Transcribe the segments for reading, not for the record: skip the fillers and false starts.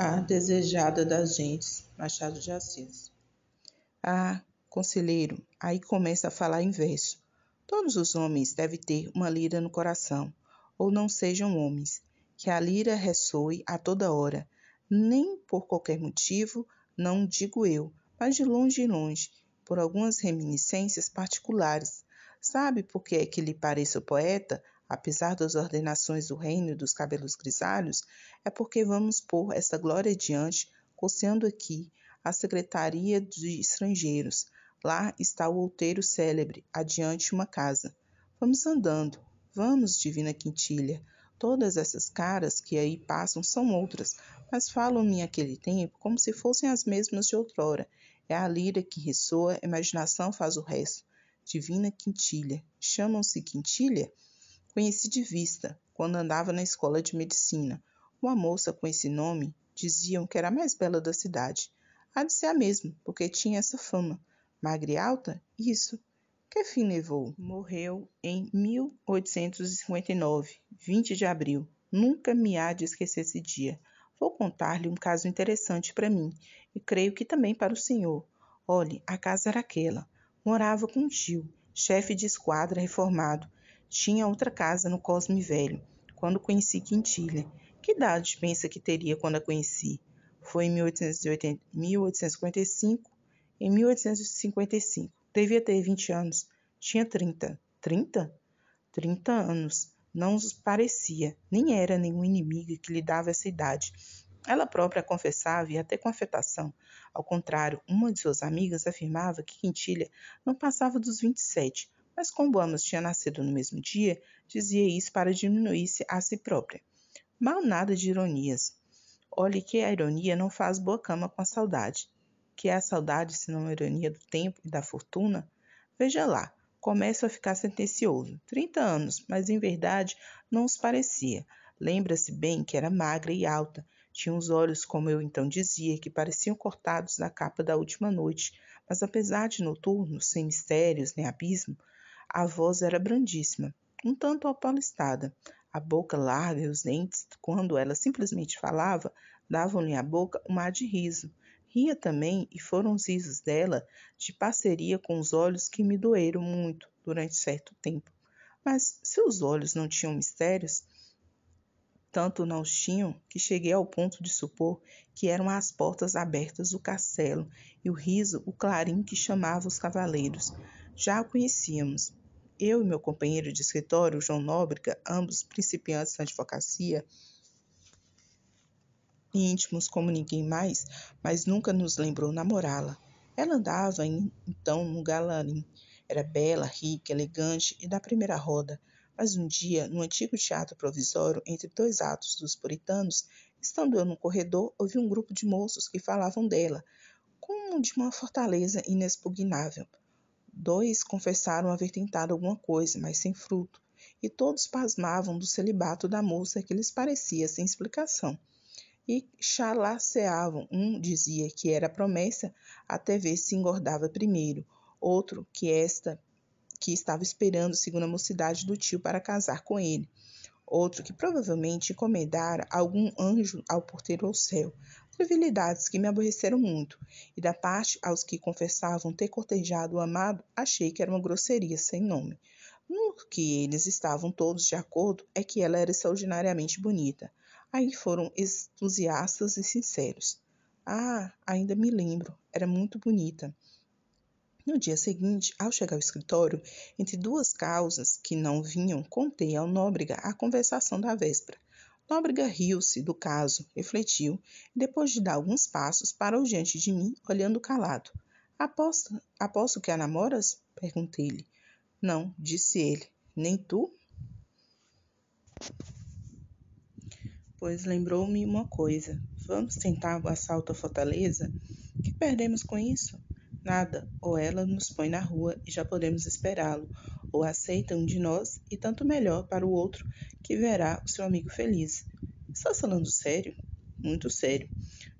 A desejada das gentes, Machado de Assis. Ah, conselheiro, aí começa a falar em verso. Todos os homens devem ter uma lira no coração, ou não sejam homens, que a lira ressoe a toda hora, nem por qualquer motivo, não digo eu, mas de longe, por algumas reminiscências particulares. Sabe por que é que lhe pareço poeta, apesar das ordenações do reino e dos cabelos grisalhos? É porque vamos pôr esta glória adiante, coceando aqui a Secretaria de Estrangeiros. Lá está o outeiro célebre, adiante uma casa. Vamos andando, vamos, divina Quintilha. Todas essas caras que aí passam são outras, mas falam-me aquele tempo como se fossem as mesmas de outrora. É a lira que ressoa, a imaginação faz o resto. Divina Quintilha. Chamam-se Quintilha? Conheci de vista, quando andava na escola de medicina. Uma moça com esse nome diziam que era a mais bela da cidade. Há de ser a mesma, porque tinha essa fama. Magra e alta? Isso. Que fim levou? Morreu em 1859, 20 de abril. Nunca me há de esquecer esse dia. Vou contar-lhe um caso interessante para mim, e creio que também para o senhor. Olhe, a casa era aquela. Morava com um tio, chefe de esquadra reformado. Tinha outra casa no Cosme Velho, quando conheci Quintilha. Que idade pensa que teria quando a conheci? Foi em 1855. Em 1855. Devia ter 20 anos. Tinha 30. 30? 30 anos. Não os parecia, nem era nenhum inimigo que lhe dava essa idade. Ela própria confessava, e até com afetação. Ao contrário, uma de suas amigas afirmava que Quintilha não passava dos 27, mas como ambas tinham nascido no mesmo dia, dizia isso para diminuir-se a si própria. Mal nada de ironias. Olhe que a ironia não faz boa cama com a saudade. Que é a saudade senão a ironia do tempo e da fortuna? Veja lá, começo a ficar sentencioso. 30 anos, mas em verdade não os parecia. Lembra-se bem que era magra e alta. Tinha os olhos, como eu então dizia, que pareciam cortados da capa da última noite. Mas apesar de noturno, sem mistérios nem abismo, a voz era brandíssima, um tanto apalistada. A boca larga e os dentes, quando ela simplesmente falava, davam-lhe à boca um ar de riso. Ria também, e foram os risos dela de parceria com os olhos que me doeram muito durante certo tempo. Mas se os olhos não tinham mistérios, tanto não os tinham que cheguei ao ponto de supor que eram as portas abertas do castelo e o riso o clarim que chamava os cavaleiros. Já o conhecíamos. Eu e meu companheiro de escritório, João Nóbrega, ambos principiantes na advocacia, íntimos como ninguém mais, mas nunca nos lembrou namorá-la. Ela andava então no galarim. Era bela, rica, elegante e da primeira roda. Mas um dia, no antigo teatro provisório, entre dois atos dos puritanos, estando eu no corredor, ouvi um grupo de moços que falavam dela, como de uma fortaleza inexpugnável. Dois confessaram haver tentado alguma coisa, mas sem fruto, e todos pasmavam do celibato da moça que lhes parecia sem explicação. E chalaceavam. Um dizia que era promessa até ver se engordava primeiro, outro que estava esperando segundo a mocidade do tio para casar com ele, outro que provavelmente encomendara algum anjo ao porteiro ao céu. Trivialidades que me aborreceram muito, e da parte aos que confessavam ter cortejado o amado, achei que era uma grosseria sem nome. No que eles estavam todos de acordo é que ela era extraordinariamente bonita. Aí foram entusiastas e sinceros. Ah, ainda me lembro, era muito bonita. No dia seguinte, ao chegar ao escritório, entre duas causas que não vinham, contei ao Nóbrega a conversação da véspera. Nóbrega riu-se do caso, refletiu, e depois de dar alguns passos, parou diante de mim, olhando calado. Aposto que a namoras? Perguntei-lhe. Não, disse ele. Nem tu? Pois lembrou-me uma coisa. Vamos tentar o assalto à fortaleza? Que perdemos com isso? Nada, ou ela nos põe na rua e já podemos esperá-lo, ou aceita um de nós e tanto melhor para o outro que verá o seu amigo feliz. Está falando sério? Muito sério.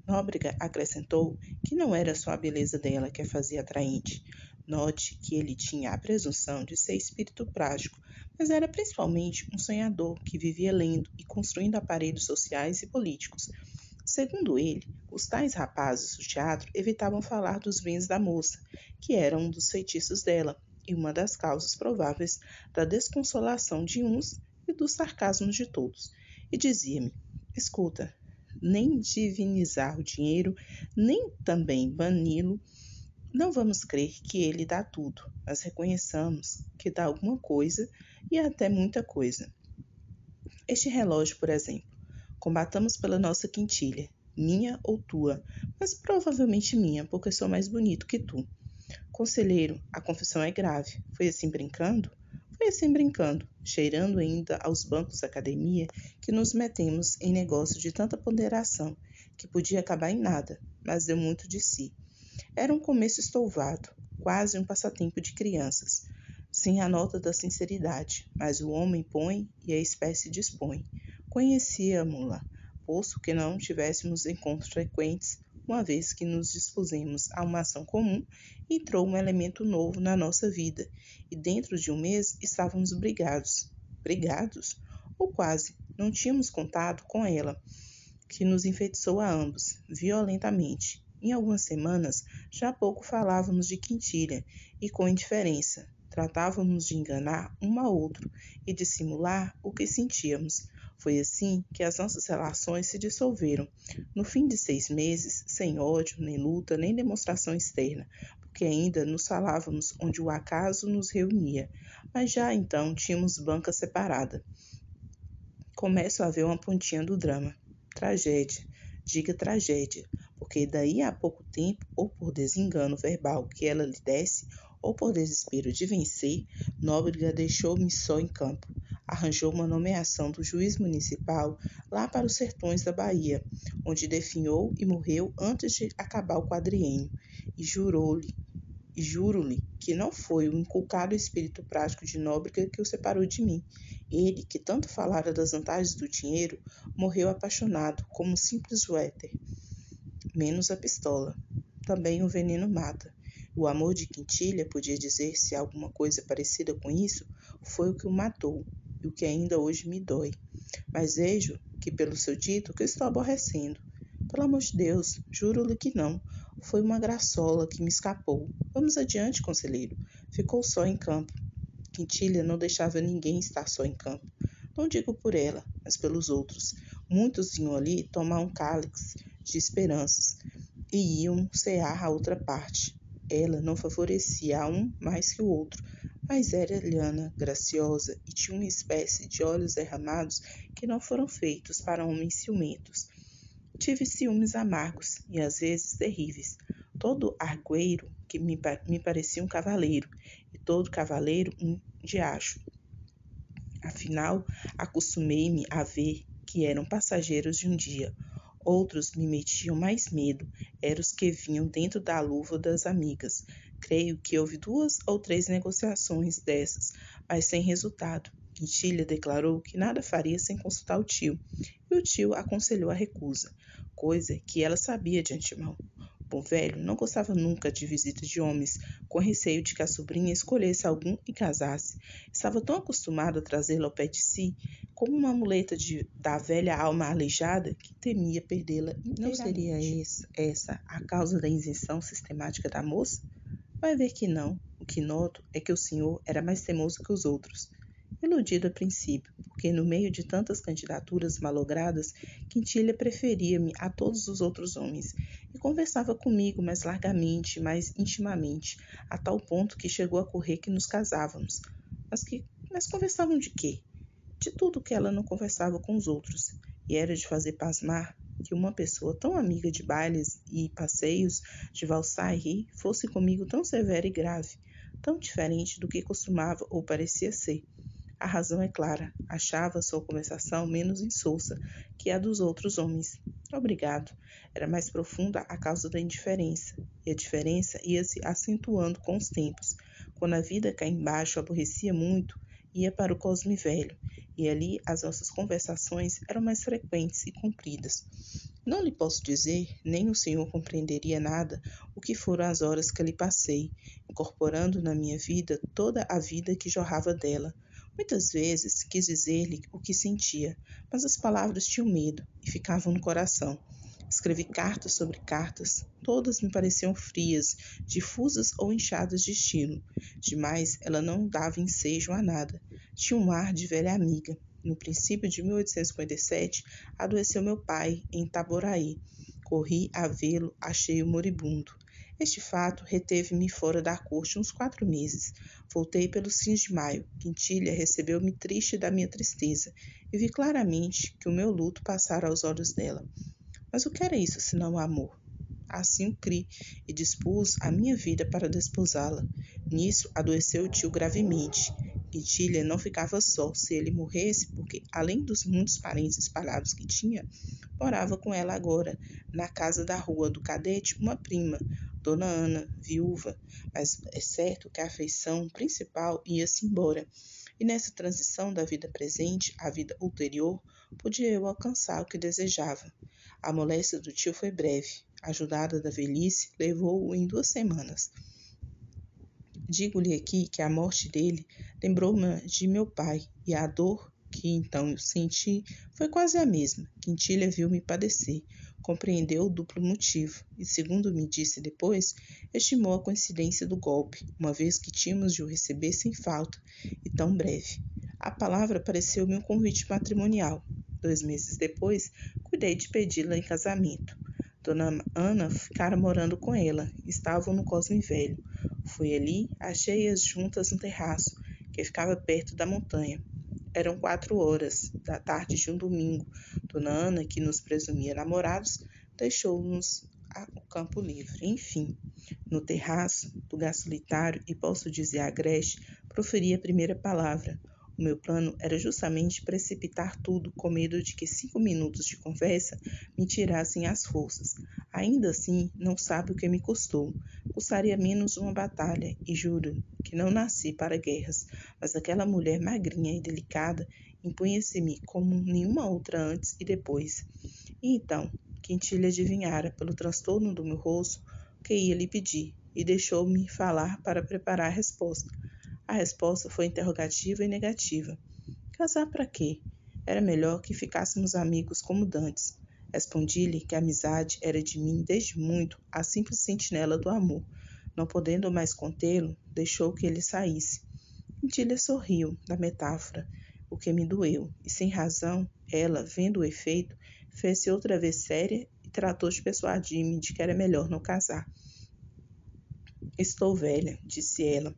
Nóbrega acrescentou que não era só a beleza dela que a fazia atraente. Note que ele tinha a presunção de ser espírito prático, mas era principalmente um sonhador que vivia lendo e construindo aparelhos sociais e políticos. Segundo ele, os tais rapazes do teatro evitavam falar dos bens da moça, que era um dos feitiços dela, e uma das causas prováveis da desconsolação de uns e dos sarcasmos de todos. E dizia-me: escuta, nem divinizar o dinheiro, nem também bani-lo. Não vamos crer que ele dá tudo, mas reconheçamos que dá alguma coisa e até muita coisa. Este relógio, por exemplo, combatamos pela nossa quintilha, minha ou tua, mas provavelmente minha, porque sou mais bonito que tu. Conselheiro, a confissão é grave. Foi assim brincando? Foi assim brincando, cheirando ainda aos bancos da academia, que nos metemos em negócio de tanta ponderação, que podia acabar em nada, mas deu muito de si. Era um começo estouvado, quase um passatempo de crianças, sem a nota da sinceridade, mas o homem põe e a espécie dispõe. Conhecíamo-la, posto que não tivéssemos encontros frequentes, uma vez que nos dispusemos a uma ação comum, entrou um elemento novo na nossa vida, e dentro de um mês estávamos brigados. Brigados? Ou quase. Não tínhamos contado com ela, que nos enfeitiçou a ambos, violentamente. Em algumas semanas, já pouco falávamos de quintilha, e com indiferença. Tratávamos de enganar um ao outro e de simular o que sentíamos. Foi assim que as nossas relações se dissolveram. No fim de 6 meses, sem ódio, nem luta, nem demonstração externa, porque ainda nos falávamos onde o acaso nos reunia, mas já então tínhamos banca separada. Começo a ver uma pontinha do drama. Tragédia. Diga tragédia, porque daí a pouco tempo, ou por desengano verbal que ela lhe desse, ou por desespero de vencer, Nóbrega deixou-me só em campo. Arranjou uma nomeação do juiz municipal lá para os sertões da Bahia, onde definhou e morreu antes de acabar o quadriênio, e juro-lhe que não foi o inculcado espírito prático de Nóbrega que o separou de mim. Ele, que tanto falara das vantagens do dinheiro, morreu apaixonado, como um simples Werther. Menos a pistola. Também o veneno mata. O amor de quintilha, podia dizer-se alguma coisa parecida com isso, foi o que o matou, e o que ainda hoje me dói. Mas vejo que, pelo seu dito, que estou aborrecendo. Pelo amor de Deus, juro-lhe que não. Foi uma graçola que me escapou. Vamos adiante, conselheiro. Ficou só em campo. Quintilha não deixava ninguém estar só em campo. Não digo por ela, mas pelos outros. Muitos iam ali tomar um cálice de esperanças e iam cear a outra parte. Ela não favorecia a um mais que o outro, mas era lhana, graciosa e tinha uma espécie de olhos derramados que não foram feitos para homens ciumentos. Tive ciúmes amargos e às vezes terríveis. Todo argueiro que me parecia um cavaleiro, e todo cavaleiro um diacho. Afinal, acostumei-me a ver que eram passageiros de um dia. Outros me metiam mais medo, eram os que vinham dentro da luva das amigas. Creio que houve 2 ou 3 negociações dessas, mas sem resultado. Quintilha declarou que nada faria sem consultar o tio, e o tio aconselhou a recusa, coisa que ela sabia de antemão. O bom velho não gostava nunca de visitas de homens, com receio de que a sobrinha escolhesse algum e casasse. Estava tão acostumado a trazê-la ao pé de si, como uma muleta da velha alma aleijada, que temia perdê-la inteiramente. Não seria essa a causa da isenção sistemática da moça? Vai ver que não. O que noto é que o senhor era mais teimoso que os outros. Iludido a princípio, porque no meio de tantas candidaturas malogradas, Quintilha preferia-me a todos os outros homens, e conversava comigo mais largamente, mais intimamente, a tal ponto que chegou a correr que nos casávamos. Mas conversavam de quê? De tudo que ela não conversava com os outros, e era de fazer pasmar que uma pessoa tão amiga de bailes e passeios, de valsar e rir, fosse comigo tão severa e grave, tão diferente do que costumava ou parecia ser. A razão é clara. Achava sua conversação menos insulsa que a dos outros homens. Obrigado. Era mais profunda a causa da indiferença, e a diferença ia-se acentuando com os tempos. Quando a vida cá embaixo aborrecia muito, ia para o Cosme Velho, e ali as nossas conversações eram mais frequentes e compridas. Não lhe posso dizer, nem o senhor compreenderia nada, o que foram as horas que ali passei, incorporando na minha vida toda a vida que jorrava dela. Muitas vezes quis dizer-lhe o que sentia, mas as palavras tinham medo e ficavam no coração. Escrevi cartas sobre cartas, todas me pareciam frias, difusas ou inchadas de estilo. Demais, ela não dava ensejo a nada. Tinha um ar de velha amiga. No princípio de 1857, adoeceu meu pai, em Itaboraí. Corri a vê-lo, achei-o moribundo. Este fato reteve-me fora da corte uns 4 meses. Voltei pelos fins de maio. Quintilha recebeu-me triste da minha tristeza, e vi claramente que o meu luto passara aos olhos dela. Mas o que era isso senão amor? Assim o criei e dispus a minha vida para desposá-la. Nisso adoeceu o tio gravemente. Quintilha não ficava só se ele morresse, porque, além dos muitos parentes espalhados que tinha, morava com ela agora, na casa da rua do Cadete, uma prima, Dona Ana, viúva, mas é certo que a afeição principal ia-se embora, e nessa transição da vida presente à vida ulterior, podia eu alcançar o que desejava. A moléstia do tio foi breve. A ajudada da velhice levou-o em 2 semanas. Digo-lhe aqui que a morte dele lembrou-me de meu pai, e a dor que então eu senti foi quase a mesma. Quintilha viu-me padecer, compreendeu o duplo motivo, e, segundo me disse depois, estimou a coincidência do golpe, uma vez que tínhamos de o receber sem falta, e tão breve. A palavra pareceu-me um convite matrimonial. 2 meses depois, cuidei de pedi-la em casamento. Dona Ana ficara morando com ela. Estavam no Cosme Velho. Fui ali, achei-as juntas no terraço, que ficava perto da montanha. Eram 4 horas da tarde de um domingo. Dona Ana, que nos presumia namorados, deixou-nos o campo livre. Enfim, no terraço do gás solitário, e posso dizer agreste, proferi a primeira palavra. O meu plano era justamente precipitar tudo, com medo de que 5 minutos de conversa me tirassem as forças. Ainda assim, não sabe o que me custou. Custaria menos uma batalha, e juro que não nasci para guerras, mas aquela mulher magrinha e delicada impunha-se-me como nenhuma outra antes e depois. E então, Quintilha adivinhara, pelo transtorno do meu rosto, o que ia lhe pedir, e deixou-me falar para preparar a resposta. A resposta foi interrogativa e negativa. Casar para quê? Era melhor que ficássemos amigos como dantes. Respondi-lhe que a amizade era de mim desde muito a simples sentinela do amor. Não podendo mais contê-lo, deixou que ele saísse. Quintilha sorriu da metáfora, o que me doeu, e sem razão, ela, vendo o efeito, fez-se outra vez séria e tratou de persuadir-me de que era melhor não casar. Estou velha, disse ela.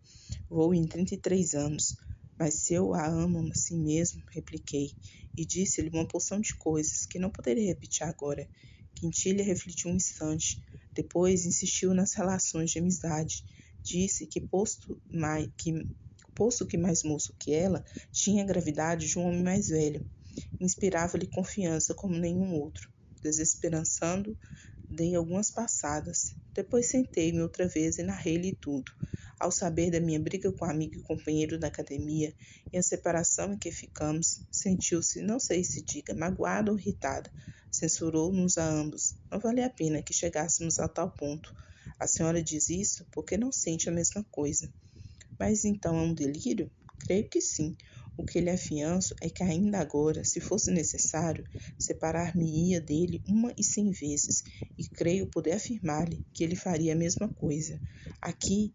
Vou em 33 anos. Mas se eu a amo assim mesmo, repliquei, e disse-lhe uma porção de coisas que não poderia repetir agora. Quintilha refletiu um instante. Depois insistiu nas relações de amizade. Disse que, posto que mais moço que ela, tinha a gravidade de um homem mais velho. Inspirava-lhe confiança como nenhum outro. Desesperançando, dei algumas passadas. Depois sentei-me outra vez e narrei-lhe tudo. Ao saber da minha briga com o amigo e companheiro da academia e a separação em que ficamos, sentiu-se, não sei se diga, magoada ou irritada. Censurou-nos a ambos. Não valia a pena que chegássemos a tal ponto. A senhora diz isso porque não sente a mesma coisa. Mas então é um delírio? Creio que sim. O que lhe afianço é que ainda agora, se fosse necessário, separar-me-ia dele 100 vezes, e creio poder afirmar-lhe que ele faria a mesma coisa. Aqui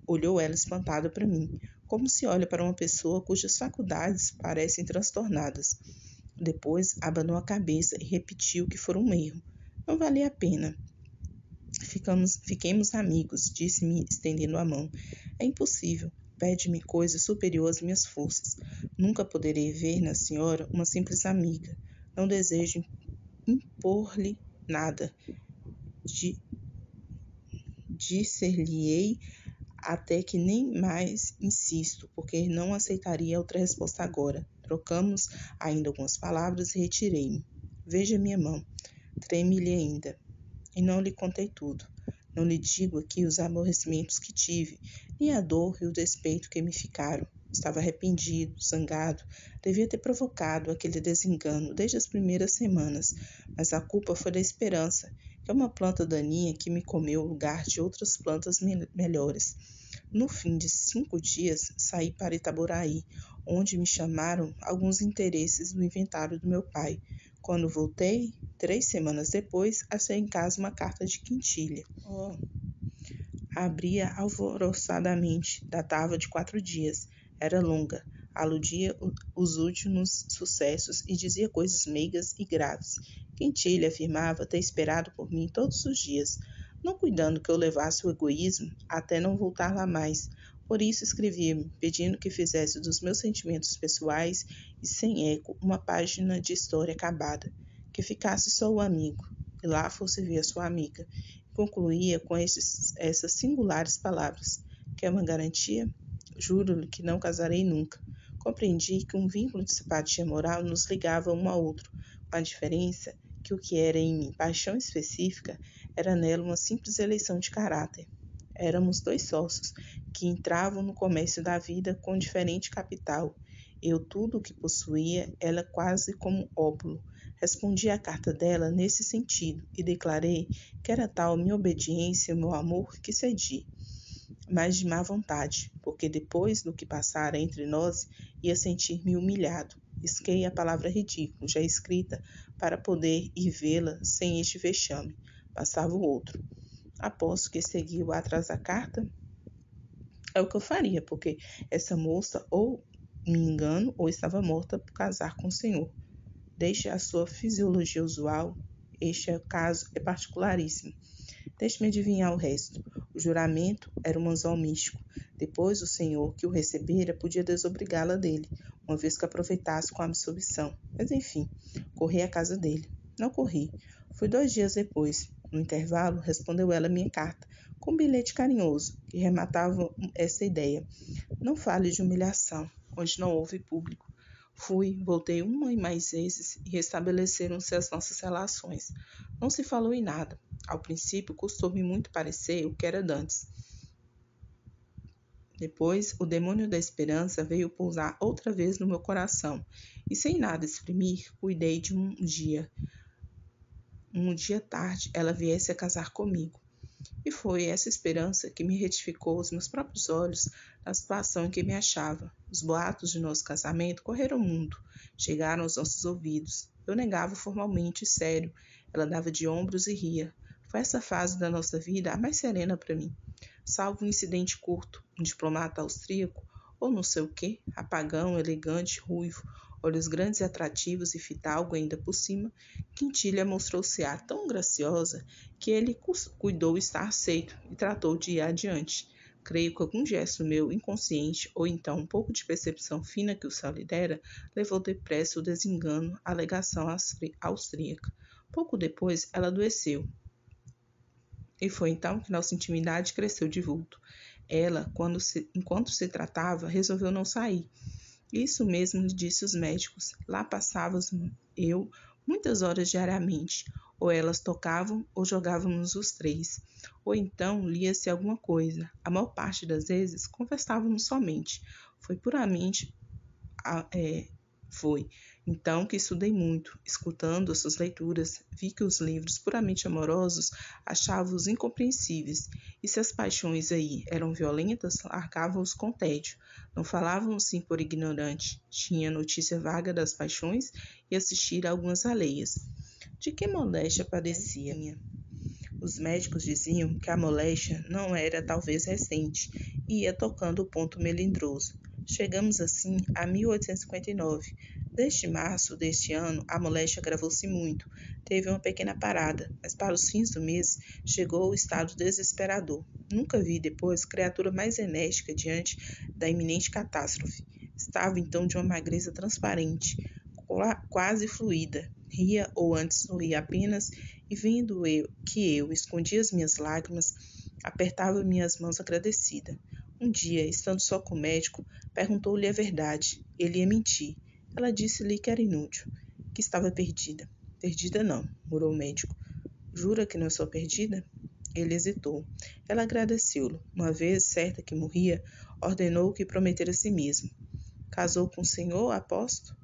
olhou ela espantada para mim, como se olha para uma pessoa cujas faculdades parecem transtornadas. Depois abanou a cabeça e repetiu que fora um erro. Não valia a pena. Fiquemos amigos, disse-me, estendendo a mão. É impossível. Pede-me coisa superior às minhas forças. Nunca poderei ver na senhora uma simples amiga. Não desejo impor-lhe nada. Dir-lhe-ei até que nem mais insisto, porque não aceitaria outra resposta agora. Trocamos ainda algumas palavras e retirei-me. Veja minha mão. Treme-lhe ainda. E não lhe contei tudo. Não lhe digo aqui os aborrecimentos que tive, nem a dor e o despeito que me ficaram. Estava arrependido, zangado, devia ter provocado aquele desengano desde as primeiras semanas, mas a culpa foi da esperança, que é uma planta daninha que me comeu o lugar de outras plantas melhores. No fim de 5 dias, saí para Itaboraí, onde me chamaram alguns interesses do inventário do meu pai. Quando voltei, 3 semanas depois, achei em casa uma carta de Quintilha. Abria alvoroçadamente, datava de 4 dias, era longa, aludia os últimos sucessos e dizia coisas meigas e graves. Quintilha afirmava ter esperado por mim todos os dias, não cuidando que eu levasse o egoísmo até não voltar lá mais. Por isso escrevia-me, pedindo que fizesse dos meus sentimentos pessoais e sem eco uma página de história acabada, que ficasse só o amigo, e lá fosse ver a sua amiga. Concluía com essas singulares palavras: quer uma garantia? Juro-lhe que não casarei nunca. Compreendi que um vínculo de simpatia moral nos ligava um ao outro, com a diferença que o que era em mim paixão específica era nela uma simples eleição de caráter. Éramos 2 sócios que entravam no comércio da vida com diferente capital. Eu tudo o que possuía, ela quase como ópulo. Respondi à carta dela nesse sentido e declarei que era tal minha obediência e meu amor que cedi, mas de má vontade, porque depois do que passara entre nós ia sentir-me humilhado. Risquei a palavra ridículo, já escrita, para poder ir vê-la sem este vexame. Passava o outro. Aposto que seguiu atrás da carta. É o que eu faria, porque essa moça ou me engano ou estava morta por casar com o senhor. Deixe a sua fisiologia usual. Este caso é particularíssimo. Deixe-me adivinhar o resto. O juramento era um anzol místico. Depois o senhor que o recebera podia desobrigá-la dele, uma vez que aproveitasse com a absolvição. Mas enfim, corri à casa dele. Não corri. Fui 2 dias depois. No intervalo, respondeu ela minha carta, com um bilhete carinhoso, que rematava essa ideia. Não fale de humilhação, onde não houve público. Fui, voltei uma e mais vezes e restabeleceram-se as nossas relações. Não se falou em nada. Ao princípio, custou-me muito parecer o que era dantes. Depois, o demônio da esperança veio pousar outra vez no meu coração, e sem nada exprimir, cuidei de um dia tarde, ela viesse a casar comigo. E foi essa esperança que me retificou aos meus próprios olhos na situação em que me achava. Os boatos de nosso casamento correram o mundo, chegaram aos nossos ouvidos. Eu negava formalmente e sério, ela dava de ombros e ria. Foi essa fase da nossa vida a mais serena para mim. Salvo um incidente curto, um diplomata austríaco, ou não sei o quê, apagão, elegante, ruivo, olhos grandes e atrativos e fidalgo ainda por cima, Quintilha mostrou-se-á tão graciosa que ele cuidou estar aceito e tratou de ir adiante. Creio que algum gesto meu inconsciente, ou então um pouco de percepção fina que o céu lhe dera, levou depressa o desengano à alegação austríaca. Pouco depois, ela adoeceu. E foi então que nossa intimidade cresceu de vulto. Ela, enquanto se tratava, resolveu não sair. Isso mesmo lhe disse os médicos. Lá passávamos eu muitas horas diariamente. Ou elas tocavam ou jogávamos os 3. Ou então lia-se alguma coisa. A maior parte das vezes conversávamos somente. Foi então que estudei muito, escutando as suas leituras, vi que os livros puramente amorosos achava-os incompreensíveis, e se as paixões aí eram violentas, largavam-os com tédio. Não falavam assim por ignorante, tinha notícia vaga das paixões e assistira a algumas alheias. De que moléstia padecia? Os médicos diziam que a moléstia não era talvez recente, e ia tocando o ponto melindroso. Chegamos assim a 1859. Desde março deste ano, a moléstia agravou-se muito. Teve uma pequena parada, mas para os fins do mês chegou ao estado desesperador. Nunca vi depois criatura mais enérgica diante da iminente catástrofe. Estava então de uma magreza transparente, quase fluida. Ria, ou antes sorria apenas, e vendo que eu escondia as minhas lágrimas, apertava minhas mãos agradecida. Um dia, estando só com o médico, perguntou-lhe a verdade. Ele ia mentir. Ela disse-lhe que era inútil, que estava perdida. Perdida não, murmurou o médico. Jura que não sou perdida? Ele hesitou. Ela agradeceu-lhe. Uma vez, certa que morria, ordenou que prometera a si mesmo. Casou com o senhor, aposto?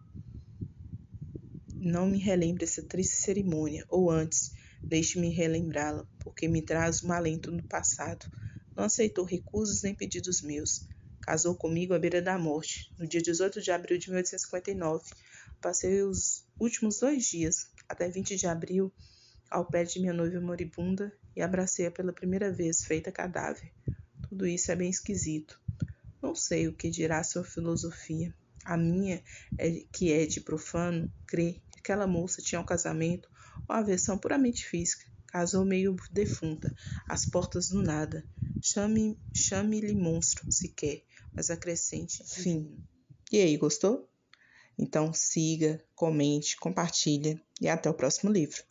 Não me relembre essa triste cerimônia, ou antes, deixe-me relembrá-la, porque me traz um alento do passado. Não aceitou recusas nem pedidos meus. Casou comigo à beira da morte, no dia 18 de abril de 1859. Passei os últimos 2 dias até 20 de abril, ao pé de minha noiva moribunda, e abracei-a pela primeira vez, feita cadáver. Tudo isso é bem esquisito. Não sei o que dirá sua filosofia. A minha, que é de profano, crê que aquela moça tinha um casamento ou aversão puramente física. Casou meio defunta, às portas do nada. Chame-lhe monstro, se quer, mas acrescente fim. E aí, gostou? Então siga, comente, compartilha e até o próximo livro.